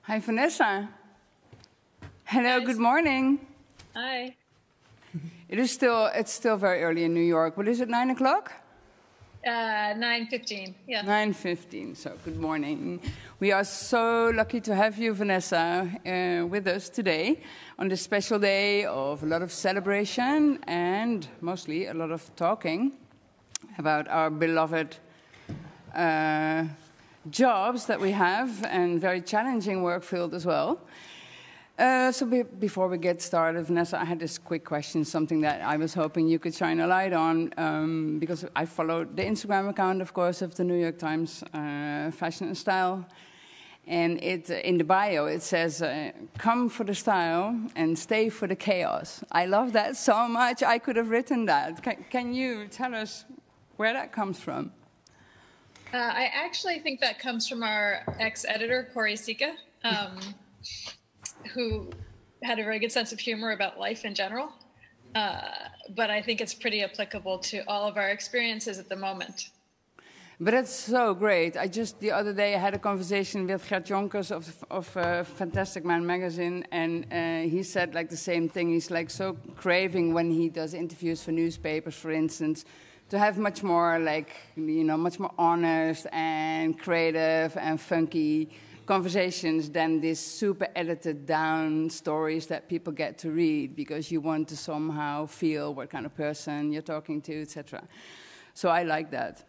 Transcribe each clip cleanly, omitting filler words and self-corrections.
Hi, Vanessa. Hello, good morning. Hi. It's still very early in New York. What is it, 9 o'clock? 9:15, yeah. 9:15, so good morning. We are so lucky to have you, Vanessa, with us today on this special day of a lot of celebration and mostly a lot of talking about our beloved jobs that we have and very challenging work field as well. Before we get started, Vanessa, I had this quick question, something that I was hoping you could shine a light on, because I followed the Instagram account, of course, of the New York Times Fashion and Style. And in the bio, it says, come for the style and stay for the chaos. I love that so much, I could have written that. Can you tell us where that comes from? I actually think that comes from our ex-editor, Joris Suk, who had a very good sense of humor about life in general. But I think it's pretty applicable to all of our experiences at the moment. But it's so great. The other day, I had a conversation with Gert Jonkers of Fantastic Man magazine, and he said like the same thing. He's like so craving when he does interviews for newspapers, for instance, to have much more like, much more honest and creative and funky conversations than these super edited down stories that people get to read because you want to somehow feel what kind of person you're talking to, etc. So I like that.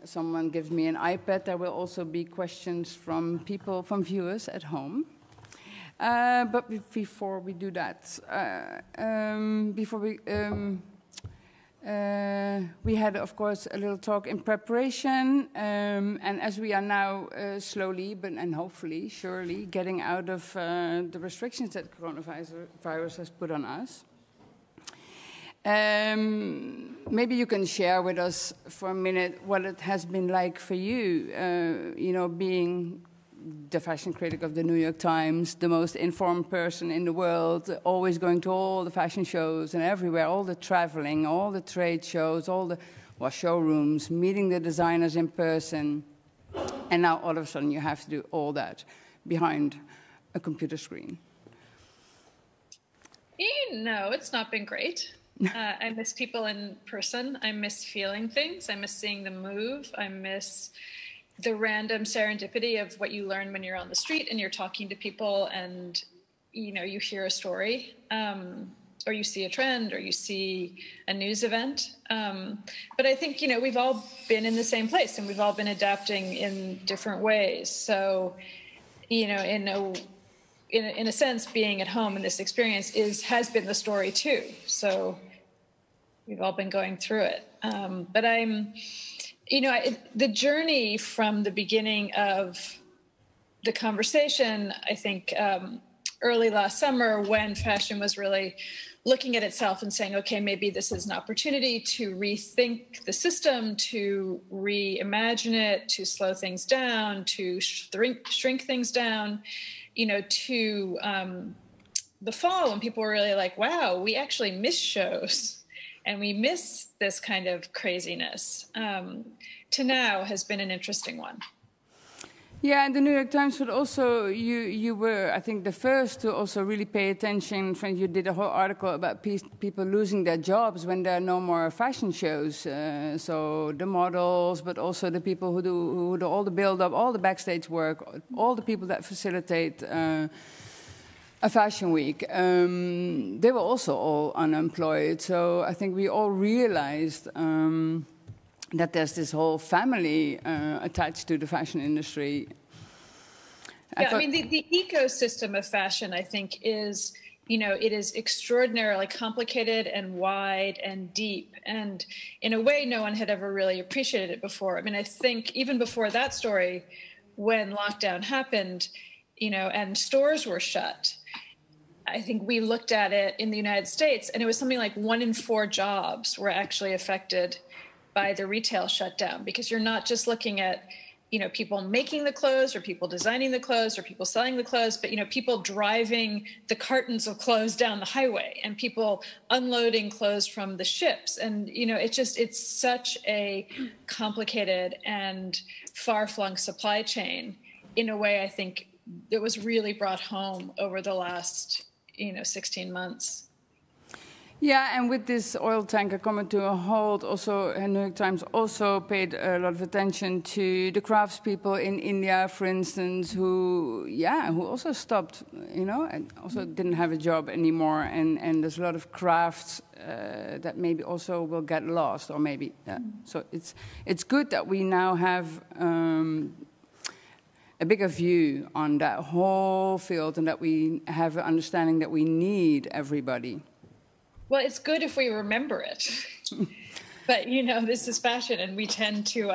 Someone gives me an iPad. There will also be questions from people, from viewers at home. But before we do that, we had, of course, a little talk in preparation, and as we are now slowly, and hopefully, surely, getting out of the restrictions that coronavirus has put on us, maybe you can share with us for a minute what it has been like for you, being the fashion critic of the New York Times, the most informed person in the world, always going to all the fashion shows and everywhere, all the traveling, all the trade shows, all the showrooms, meeting the designers in person. And now all of a sudden you have to do all that behind a computer screen. It's not been great. I miss people in person. I miss feeling things. I miss seeing them move. I miss the random serendipity of what you learn when you're on the street and you're talking to people and, you hear a story, or you see a trend, or you see a news event. But I think, we've all been in the same place and we've all been adapting in different ways. So, in a sense, being at home in this experience has been the story too. So we've all been going through it. But the journey from the beginning of the conversation, I think early last summer when fashion was really looking at itself and saying, okay, maybe this is an opportunity to rethink the system, to reimagine it, to slow things down, to shrink things down, to the fall when people were really like, wow, we actually miss shows. And we miss this kind of craziness, to now has been an interesting one. Yeah, and the New York Times would also, you were, I think, the first to also really pay attention. You did a whole article about people losing their jobs when there are no more fashion shows. So the models, but also the people who do all the build-up, all the backstage work, all the people that facilitate a fashion week, they were also all unemployed. So I think we all realized that there's this whole family attached to the fashion industry. The ecosystem of fashion, I think, is, it is extraordinarily complicated and wide and deep. And in a way, no one had ever really appreciated it before. I think even before that story, when lockdown happened, and stores were shut, I think we looked at it in the United States, and it was something like 1 in 4 jobs were actually affected by the retail shutdown, because you're not just looking at, people making the clothes or people designing the clothes or people selling the clothes, but, people driving the cartons of clothes down the highway and people unloading clothes from the ships. And, it's such a complicated and far-flung supply chain. in a way, I think it was really brought home over the last, 16 months. Yeah, and with this oil tanker coming to a halt, also New York Times also paid a lot of attention to the craftspeople in India, for instance, who also stopped, and also didn't have a job anymore. And there's a lot of crafts that maybe also will get lost, or maybe. So it's good that we now have a bigger view on that whole field, and that we have an understanding that we need everybody. Well, it's good if we remember it. But, this is fashion, and we tend to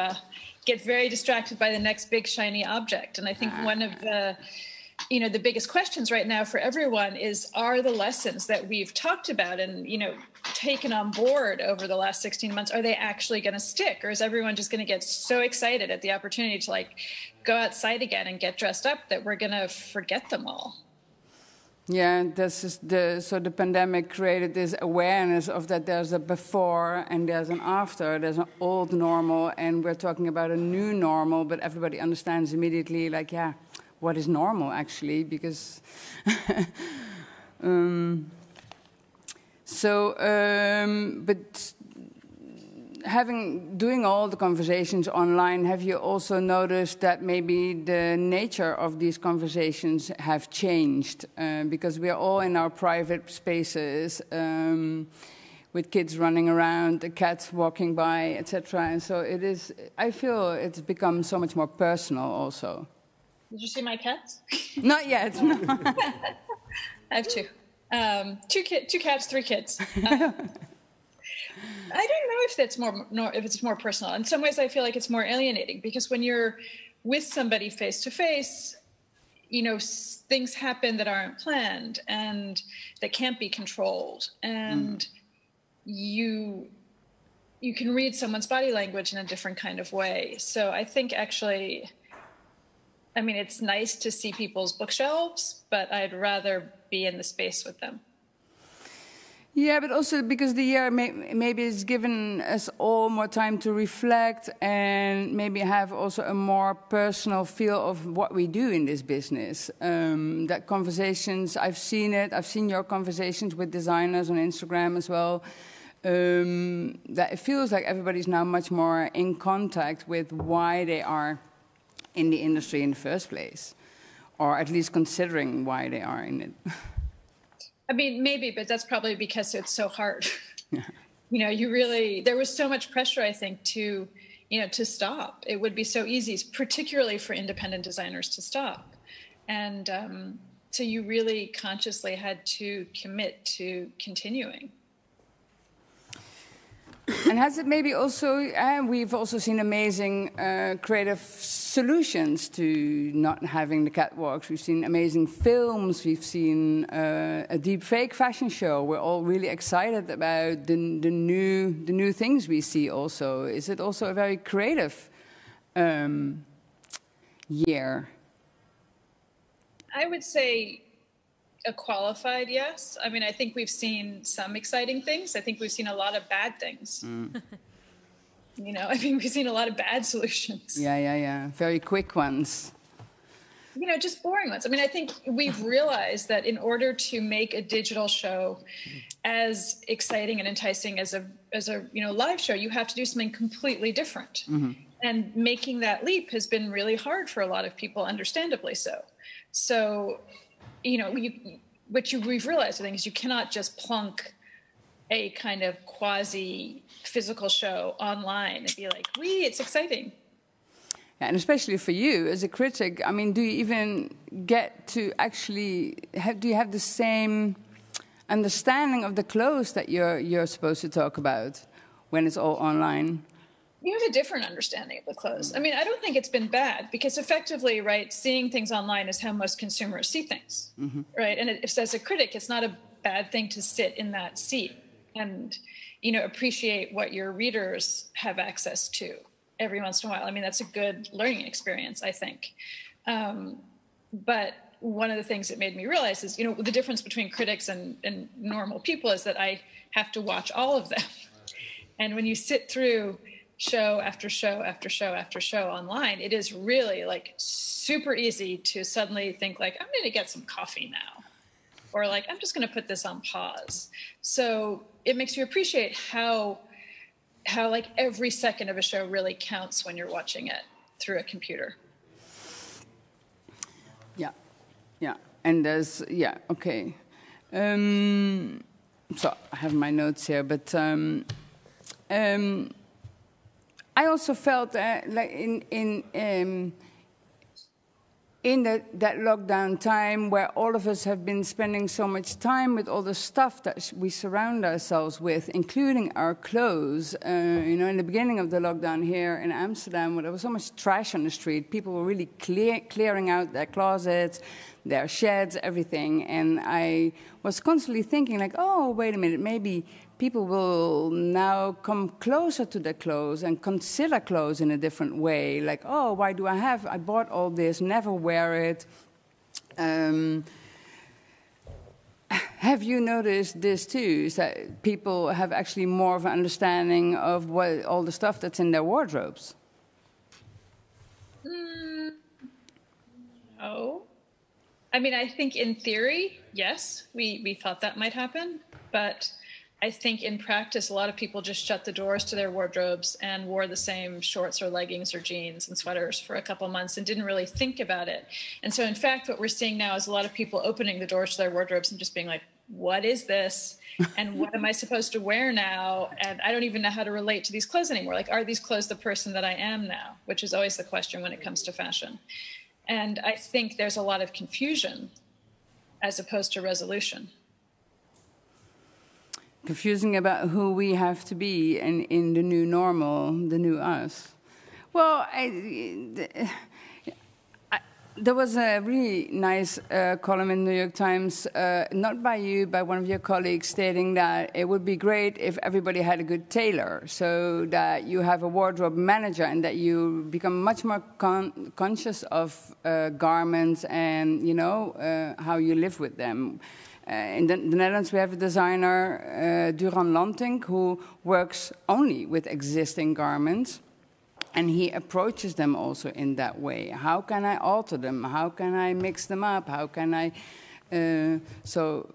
get very distracted by the next big shiny object. And I think one of the, the biggest questions right now for everyone is, are the lessons that we've talked about and, taken on board over the last 16 months, are they actually going to stick? Or is everyone just going to get so excited at the opportunity to go outside again and get dressed up that we're going to forget them all? Yeah, so the pandemic created this awareness of that there's a before and there's an after. There's an old normal, and we're talking about a new normal, but everybody understands immediately, what is normal, actually, because... but doing all the conversations online, have you also noticed that maybe the nature of these conversations have changed? Because we are all in our private spaces, with kids running around, the cats walking by, etc. And so I feel it's become so much more personal also. Did you see my cats? Not yet. No. I have two. Two cats, 3 kids. I don't know if that's if it's more personal. In some ways, I feel like it's more alienating, because when you're with somebody face to face, things happen that aren't planned and that can't be controlled, and you can read someone's body language in a different kind of way. So I think actually, it's nice to see people's bookshelves, but I'd rather be in the space with them. Yeah, but also because the year maybe it's given us all more time to reflect and maybe have also a more personal feel of what we do in this business. That conversations, I've seen your conversations with designers on Instagram as well. That it feels like everybody's now much more in contact with why they are in the industry in the first place, or at least considering why they are in it. Maybe, but that's probably because it's so hard. Yeah. There was so much pressure, I think, to stop. It would be so easy, particularly for independent designers, to stop. And so you really consciously had to commit to continuing. And has it maybe also, we've also seen amazing creative solutions to not having the catwalks. We've seen amazing films. We've seen a deep fake fashion show. We're all really excited about the new things we see also. Is it also a very creative year? I would say a qualified yes. I think we've seen some exciting things. I think we've seen a lot of bad things. We've seen a lot of bad solutions. Yeah. Very quick ones. Just boring ones. I think we've realized that in order to make a digital show as exciting and enticing as a live show, you have to do something completely different. Mm-hmm. And making that leap has been really hard for a lot of people, understandably so. So, we've realized, I think, is you cannot just plunk a kind of quasi-physical show online and be like, it's exciting. Yeah, and especially for you as a critic, do you even get to actually, do you have the same understanding of the clothes that you're supposed to talk about when it's all online? You have a different understanding of the clothes. I don't think it's been bad, because effectively, right, seeing things online is how most consumers see things, mm-hmm. right? And as a critic, it's not a bad thing to sit in that seat and, appreciate what your readers have access to every once in a while. That's a good learning experience, I think. But one of the things that made me realize is, the difference between critics and normal people is that I have to watch all of them. And when you sit through show after show after show after show online, it is really like super easy to suddenly think like, I'm going to get some coffee now, or like, I'm just going to put this on pause. So it makes you appreciate how like every second of a show really counts when you're watching it through a computer. Yeah. And there's, okay. So I have my notes here, but I also felt like in that lockdown time where all of us have been spending so much time with all the stuff that we surround ourselves with, including our clothes. In the beginning of the lockdown here in Amsterdam, where there was so much trash on the street, people were really clearing out their closets, their sheds, everything. And I was constantly thinking like, oh, wait a minute, maybe people will now come closer to their clothes and consider clothes in a different way. Like, oh, why do I bought all this, never wear it. Have you noticed this too? Is that people have actually more of an understanding of all the stuff that's in their wardrobes? No. I mean, I think in theory, yes, we thought that might happen, but I think in practice, a lot of people just shut the doors to their wardrobes and wore the same shorts or leggings or jeans and sweaters for a couple months and didn't really think about it. And so, in fact, what we're seeing now is a lot of people opening the doors to their wardrobes and just being like, what is this? And what am I supposed to wear now? And I don't even know how to relate to these clothes anymore. Like, are these clothes the person that I am now? Which is always the question when it comes to fashion. And I think there's a lot of confusion as opposed to resolution. Confusing about who we have to be in the new normal, the new us. Well, there was a really nice column in the New York Times, not by you, by one of your colleagues, stating that it would be great if everybody had a good tailor, so that you have a wardrobe manager and that you become much more conscious of garments and, how you live with them. In the Netherlands, we have a designer, Duran Lantink, who works only with existing garments. And he approaches them also in that way. How can I alter them? How can I mix them up? How can I... So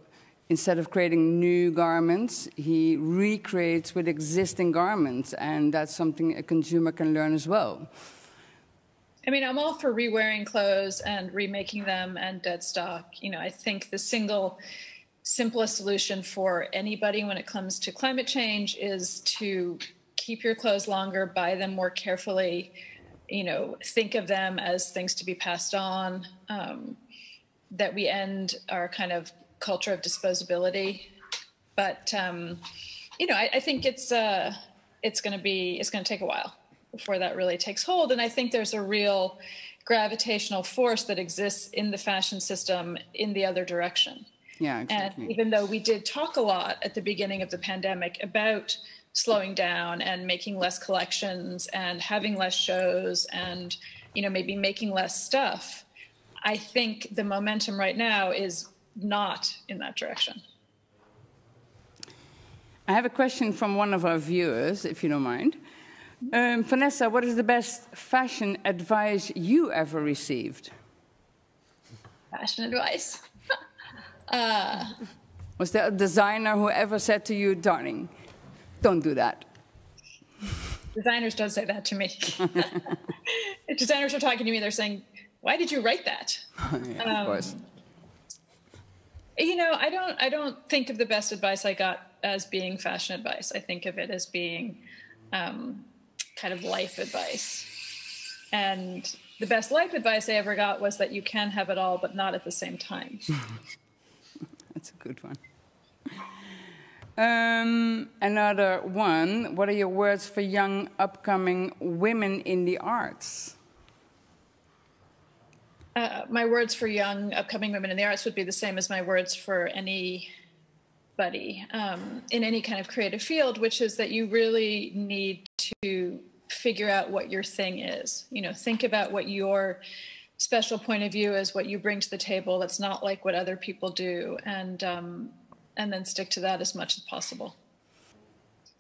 instead of creating new garments, he recreates with existing garments. And that's something a consumer can learn as well. I mean, I'm all for re-wearing clothes and remaking them and dead stock. I think the simplest solution for anybody when it comes to climate change is to keep your clothes longer, buy them more carefully, think of them as things to be passed on, that we end our kind of culture of disposability. But, I think it's going to take a while before that really takes hold. And I think there's a real gravitational force that exists in the fashion system in the other direction. Yeah, exactly. And even though we did talk a lot at the beginning of the pandemic about slowing down and making less collections and having less shows and, maybe making less stuff, I think the momentum right now is not in that direction. I have a question from one of our viewers, if you don't mind. Vanessa, what is the best fashion advice you ever received? Fashion advice? Was there a designer who ever said to you, darling, don't do that? Designers don't say that to me. If designers are talking to me, they're saying, why did you write that? Yeah, of course. I don't think of the best advice I got as being fashion advice. I think of it as being kind of life advice. And the best life advice I ever got was that you can have it all, but not at the same time. That's a good one. Another one. What are your words for young, upcoming women in the arts? My words for young, upcoming women in the arts would be the same as my words for anybody in any kind of creative field, which is that you really need to figure out what your thing is. Think about what your special point of view is, what you bring to the table that's not like what other people do, and then stick to that as much as possible.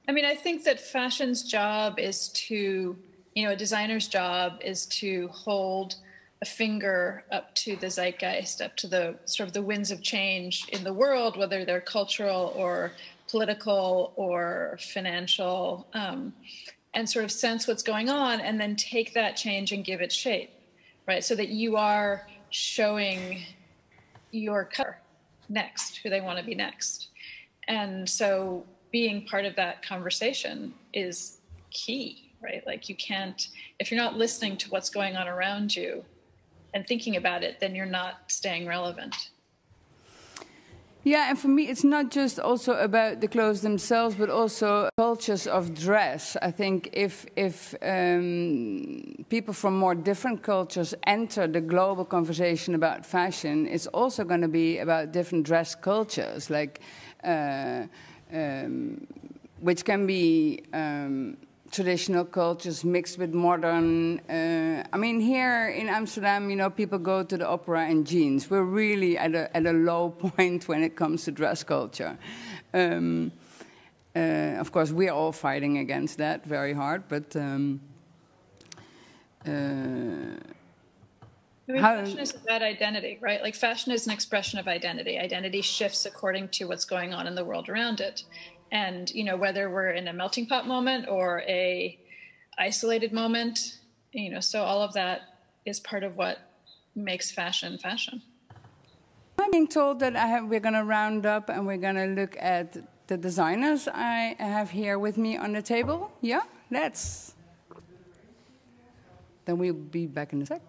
I mean, I think that fashion's job is to, a designer's job is to hold a finger up to the zeitgeist, up to the sort of the winds of change in the world, whether they're cultural or political or financial, and sort of sense what's going on and then take that change and give it shape, right? So that you are showing your customer next, who they want to be next. And so being part of that conversation is key, right? Like you can't, if you're not listening to what's going on around you and thinking about it, then you're not staying relevant. Yeah, and for me, it's not just also about the clothes themselves, but also cultures of dress. I think if people from more different cultures enter the global conversation about fashion, it's also going to be about different dress cultures, like which can be traditional cultures mixed with modern. I mean, here in Amsterdam, people go to the opera in jeans. We're really at a low point when it comes to dress culture. Of course, we're all fighting against that very hard, but fashion is about identity, right? Like fashion is an expression of identity. Identity shifts according to what's going on in the world around it. And, whether we're in a melting pot moment or a isolated moment, so all of that is part of what makes fashion fashion. I'm being told that we're going to round up and we're going to look at the designers I have here with me on the table. Yeah, let's. Then we'll be back in a sec.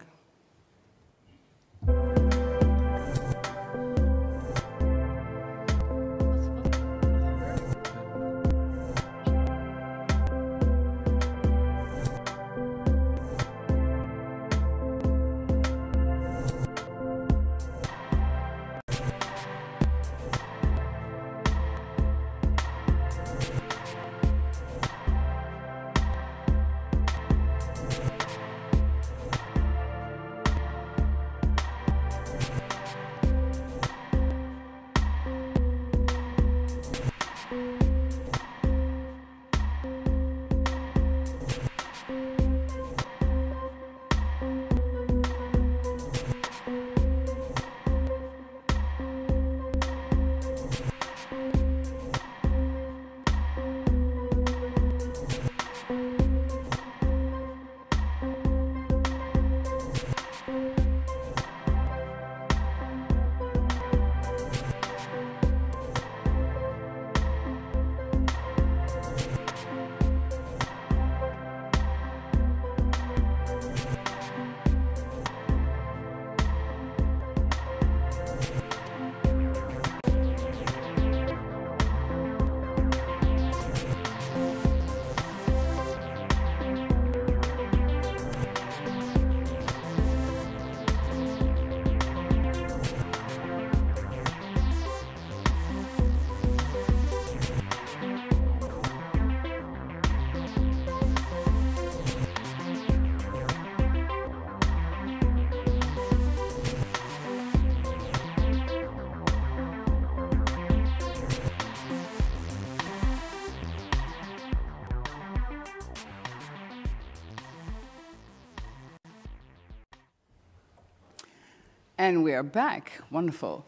And we are back. Wonderful.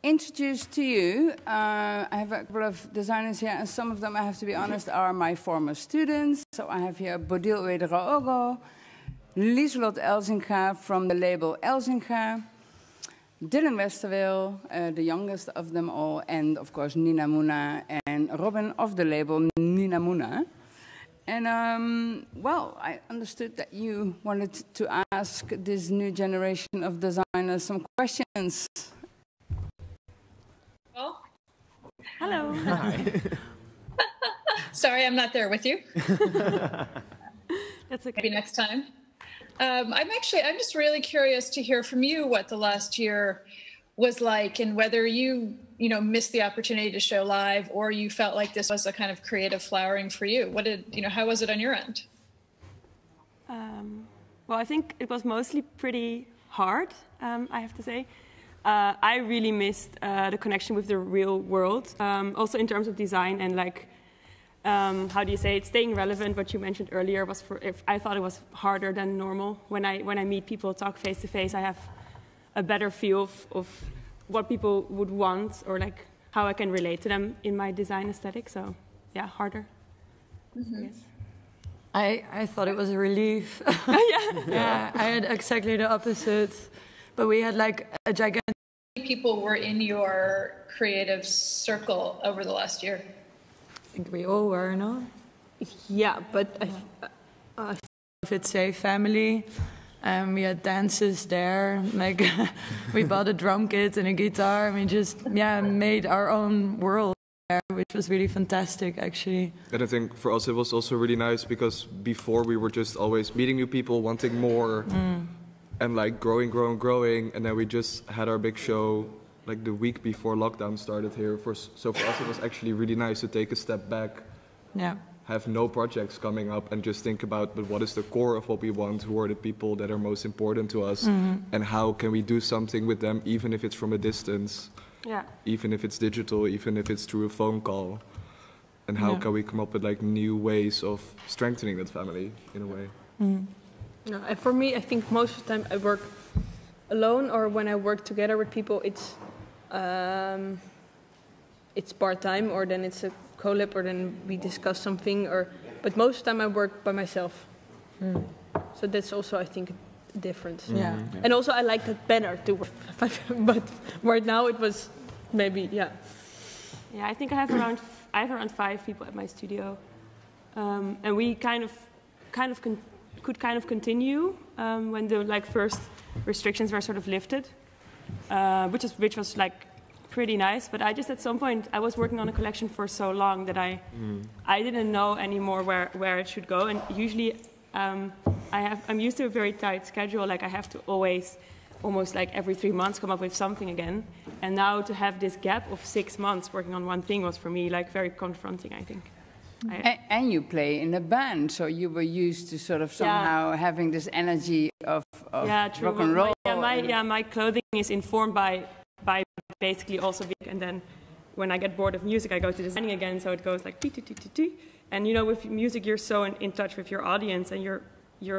Introduced to you, I have a couple of designers here, and some of them, I have to be honest, are my former students. So I have here Bodil Ouédraogo, Lieselot Elzinga from the label Elzinga, Dylan Westerweel, the youngest of them all, and of course Ninamounah and Robin of the label Ninamounah. And, well, I understood that you wanted to ask this new generation of designers some questions. Well, hello. Hi. Sorry, I'm not there with you. That's okay. Maybe next time. I'm just really curious to hear from you what the last year was like, and whether you missed the opportunity to show live, or you felt like this was a kind of creative flowering for you. How was it on your end? Well, I think it was mostly pretty hard, I have to say. I really missed the connection with the real world, also in terms of design and like, how do you say it, staying relevant. What you mentioned earlier was I thought it was harder than normal. When I meet people, talk face to face, I have a better feel of what people would want or like how I can relate to them in my design aesthetic. So yeah, harder. Mm-hmm. Yes. I thought it was a relief. Yeah, I had exactly the opposite. But we had like a gigantic... People were in your creative circle over the last year? I think we all were, no? Yeah, but if it's a family, we had dances there. Like we bought a drum kit and a guitar, and we just made our own world there, which was really fantastic, actually. And I think for us it was also really nice because before we were just always meeting new people, wanting more. And like growing, and then we just had our big show like the week before lockdown started here. So for us it was actually really nice to take a step back, have no projects coming up, and just think about, but what is the core of what we want? Who are the people that are most important to us, and how can we do something with them, even if it's from a distance, even if it's digital, even if it's through a phone call, and how can we come up with like new ways of strengthening that family in a way. No, and for me, I think most of the time I work alone, or when I work together with people, it's part-time, or then it's a collab, or then we discuss something. But most of the time I work by myself. So that's also, I think, a difference. Yeah. And also I like that better to work, but right now it was maybe Yeah, I think I have around 5 people at my studio, and we could continue when the first restrictions were sort of lifted, which was like pretty nice. But I just at some point I was working on a collection for so long that I didn't know anymore where it should go. And usually I'm used to a very tight schedule. Like I have to always almost like every 3 months come up with something again. And now to have this gap of 6 months working on one thing was for me like very confronting, I think. And you play in a band, so you were used to sort of somehow having this energy of rock and roll. My clothing is informed by basically also music, and then when I get bored of music, I go to designing again. So it goes like ti. And with music, you're so in touch with your audience, and you're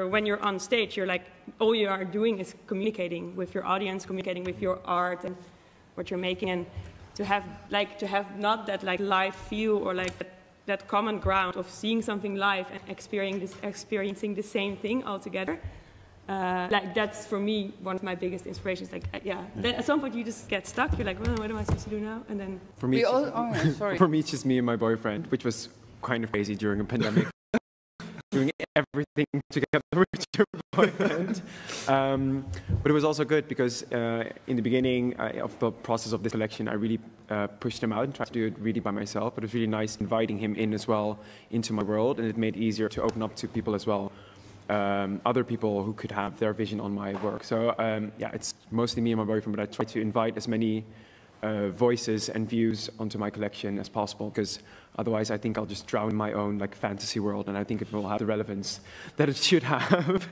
when you're on stage, you're like all you are doing is communicating with your audience, communicating with your art and what you're making, and to have not that like live feel or like that common ground of seeing something live and experiencing the same thing all together. That's for me one of my biggest inspirations. Then at some point you just get stuck. You're like, well, what am I supposed to do now? And then for me, it's just me and my boyfriend, which was kind of crazy during a pandemic. Doing everything together with your boyfriend. But it was also good because in the beginning of the process of this collection, I really pushed him out and tried to do it really by myself. But it was really nice inviting him in as well into my world, and it made it easier to open up to people as well, other people who could have their vision on my work. So it's mostly me and my boyfriend, but I try to invite as many voices and views onto my collection as possible, because otherwise I think I'll just drown in my own like fantasy world, and I think it will have the relevance that it should have.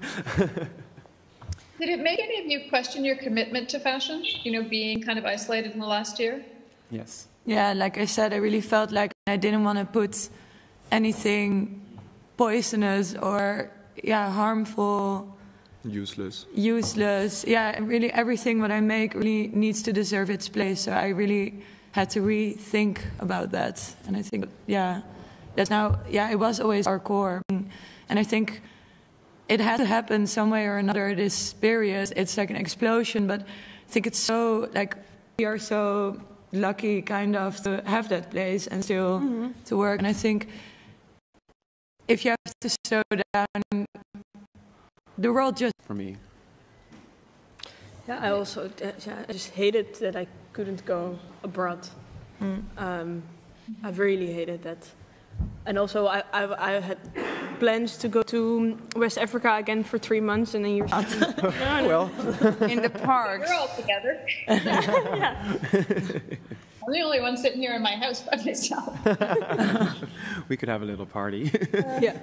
Did it make any of you question your commitment to fashion, being kind of isolated in the last year? Yes. Yeah, like I said, I really felt like I didn't want to put anything poisonous or harmful. Useless. Yeah, really everything what I make really needs to deserve its place. So I really had to rethink about that. And I think, that's now, it was always our core. And I think it had to happen some way or another this period. It's like an explosion, but I think it's so, like, we are so lucky kind of to have that place and still to work. And I think if you have to slow down, the world just... For me. Yeah, I also I just hated that I couldn't go abroad. I really hated that. And also I had plans to go to West Africa again for 3 months, and then you're well, in the parks. We're all together. I'm the only one sitting here in my house by myself. We could have a little party. Yeah.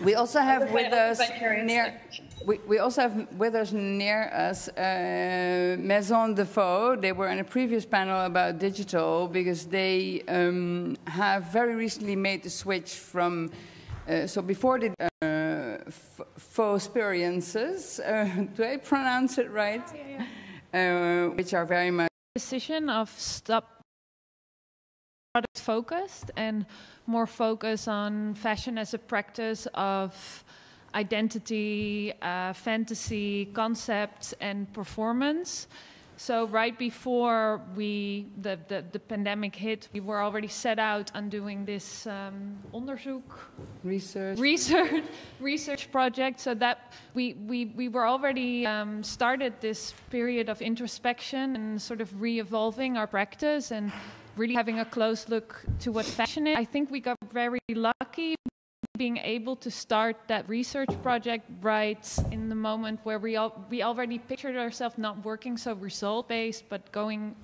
We also have with us near. We also have with us near us Maison Defoe. They were in a previous panel about digital because they have very recently made the switch from. So before the faux experiences, do I pronounce it right? Yeah. Which are very much decision of stop product focused and more focus on fashion as a practice of identity, fantasy, concepts, and performance. So right before the pandemic hit, we were already set out on doing this onderzoek research project. So that we were already started this period of introspection and sort of re-evolving our practice and really having a close look to what fashion is. I think we got very lucky being able to start that research project right in the moment where we already pictured ourselves not working so result-based, but going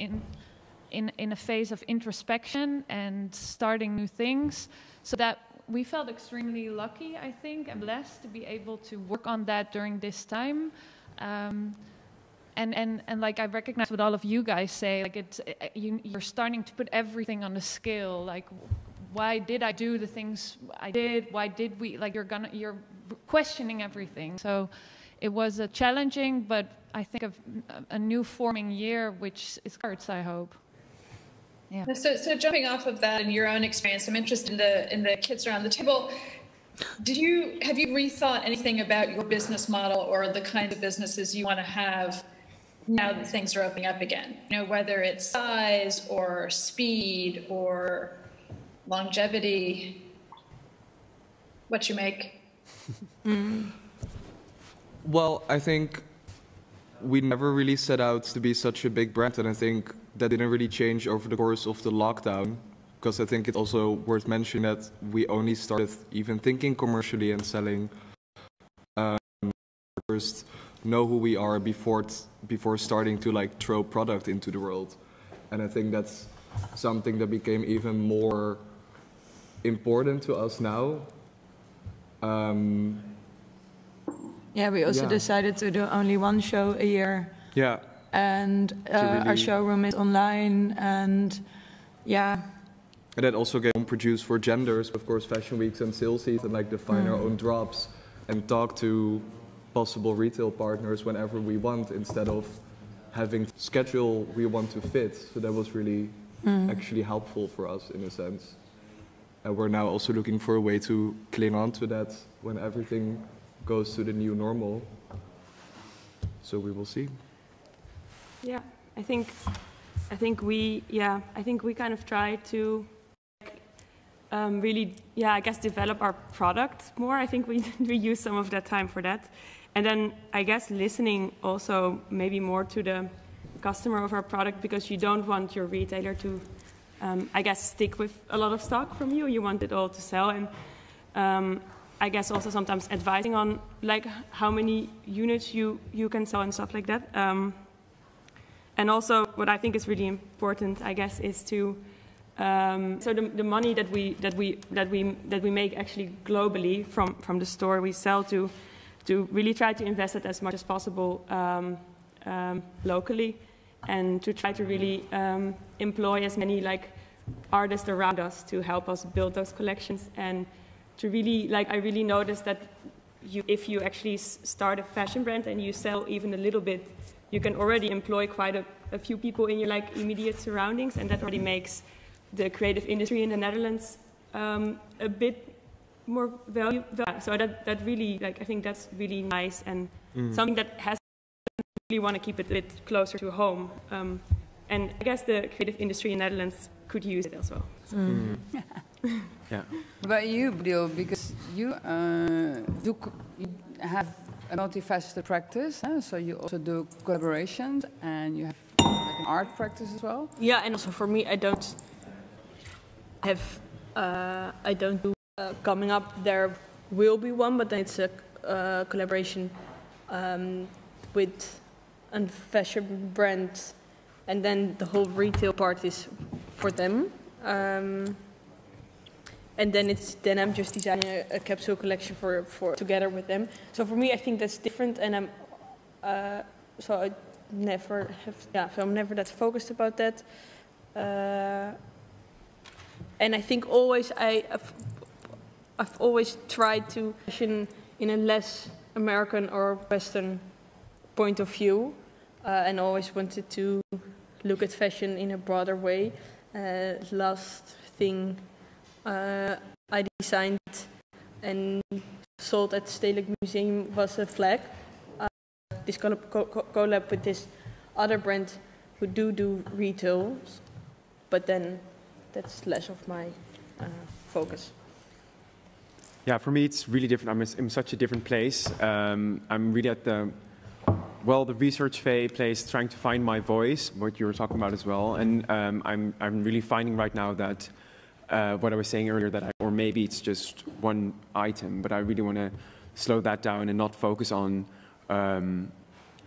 in a phase of introspection and starting new things. So that we felt extremely lucky, I think, and blessed to be able to work on that during this time. And like I recognize what all of you guys say, like you're starting to put everything on the scale, like. Why did I do the things I did? Why did we? Like you're questioning everything. So it was a challenging, but I think a new forming year, which is starts, I hope. Yeah. So jumping off of that and your own experience, I'm interested in the kids around the table. Have you rethought anything about your business model or the kind of businesses you want to have now that things are opening up again? You know, whether it's size or speed or longevity, what you make? Well, I think we never really set out to be such a big brand, and I think that didn't really change over the course of the lockdown, because I think it's also worth mentioning that we only started even thinking commercially and selling first know who we are before starting to like throw product into the world. And I think that's something that became even more important to us now. Yeah, we also decided to do only one show a year. Yeah. And really our showroom is online, and yeah. And that also get produced for genders, of course, fashion weeks and sales season, like define our own drops and talk to possible retail partners whenever we want, instead of having schedule we want to fit. So that was really actually helpful for us in a sense. And we're now also looking for a way to cling on to that when everything goes to the new normal. So we will see. Yeah, I think we kind of try to really, I guess, develop our product more. I think we use some of that time for that. And then I guess listening also maybe more to the customer of our product, because you don't want your retailer to I guess stick with a lot of stock from you. You want it all to sell, and I guess also sometimes advising on like how many units you can sell and stuff like that. And also what I think is really important, I guess, is to so the money that we make actually globally from the store we sell to really try to invest it as much as possible locally, and to try to really employ as many like artists around us to help us build those collections. And to really, like, I really noticed that if you actually start a fashion brand and you sell even a little bit, you can already employ quite a few people in your like immediate surroundings, and that already makes the creative industry in the Netherlands a bit more valuable. So that really, like, I think that's really nice, and something that has really want to keep it a bit closer to home. And I guess the creative industry in the Netherlands could use it as well. So. Yeah. What about you, Bodil? Because you have a multifaceted practice, so you also do collaborations, and you have like an art practice as well. Yeah, and also for me, I don't do coming up. There will be one, but then it's a collaboration with a fashion brand, and then the whole retail part is for them. And then I'm just designing a capsule collection for together with them. So for me, I think that's different, and I'm I'm never that focused about that. And I think I've always tried to fashion in a less American or Western point of view, and always wanted to look at fashion in a broader way. Last thing I designed and sold at the Stedelijk Museum was a flag. This collab with this other brand who do retail, but then that's less of my focus. Yeah, for me it's really different. I'm in such a different place. I'm really at the research phase, trying to find my voice, what you were talking about as well. And I'm really finding right now that what I was saying earlier, or maybe it's just one item, but I really want to slow that down and not focus on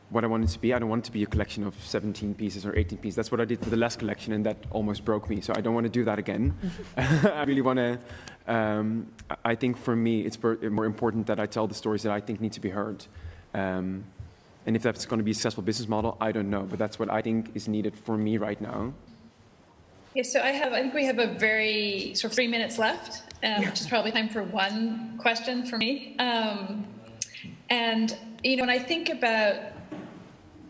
what I want it to be. I don't want it to be a collection of 17 pieces or 18 pieces. That's what I did for the last collection, and that almost broke me. So I don't want to do that again. I really want to, I think for me, it's more important that I tell the stories that I think need to be heard. And if that's going to be a successful business model, I don't know. But that's what I think is needed for me right now. Yeah, so I think we have a very 3 minutes left, which is probably time for one question for me. And, when I think about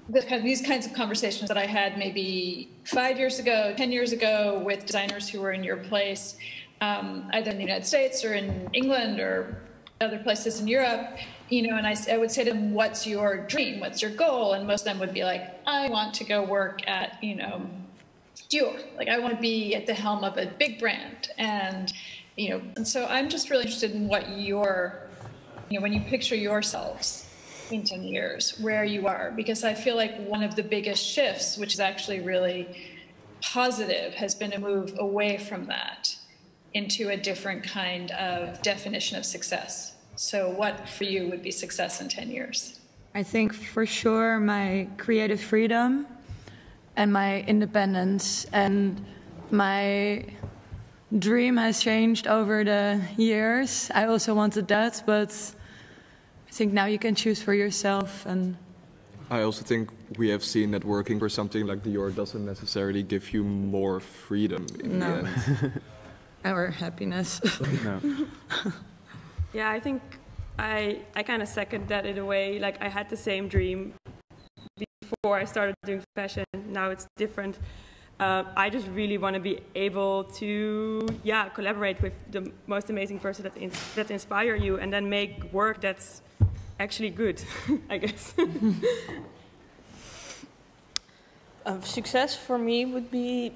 these kinds of conversations that I had maybe 5 years ago, 10 years ago with designers who were in your place, either in the United States or in England or other places in Europe, and I would say to them, what's your dream? What's your goal? And most of them would be like, I want to go work at, Dior. Like, I want to be at the helm of a big brand. And, and so I'm just really interested in what when you picture yourselves in 10 years, where you are, because I feel like one of the biggest shifts, which is actually really positive, has been a move away from that into a different kind of definition of success. So what for you would be success in 10 years? I think for sure my creative freedom and my independence, and my dream has changed over the years. I also wanted that, but I think now you can choose for yourself. And I also think we have seen that working for something like Dior doesn't necessarily give you more freedom in the end. Our happiness. No. Yeah, I think I kind of second that in a way. Like, I had the same dream before I started doing fashion. Now it's different. I just really want to be able to, collaborate with the most amazing person that inspire you, and then make work that's actually good, I guess. Success for me would be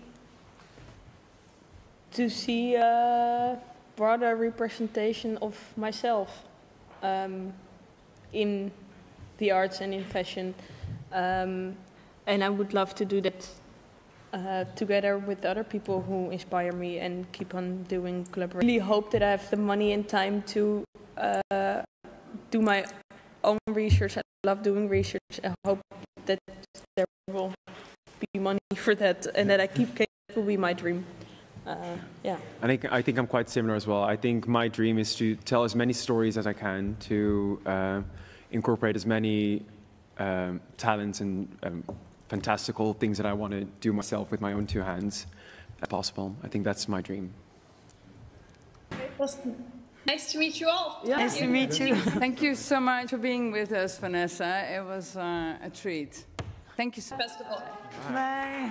to see a broader representation of myself in the arts and in fashion. And I would love to do that together with other people who inspire me and keep on doing collaboration. I really hope that I have the money and time to do my own research. I love doing research. I hope that there will be money for that, and that I keep that will be my dream. I think I'm quite similar as well. I think my dream is to tell as many stories as I can, to incorporate as many talents and fantastical things that I want to do myself with my own two hands as possible. I think that's my dream. Well, nice to meet you all. Yeah. Nice to meet you. Thank you so much for being with us, Vanessa. It was a treat. Thank you so much. Festival. Bye.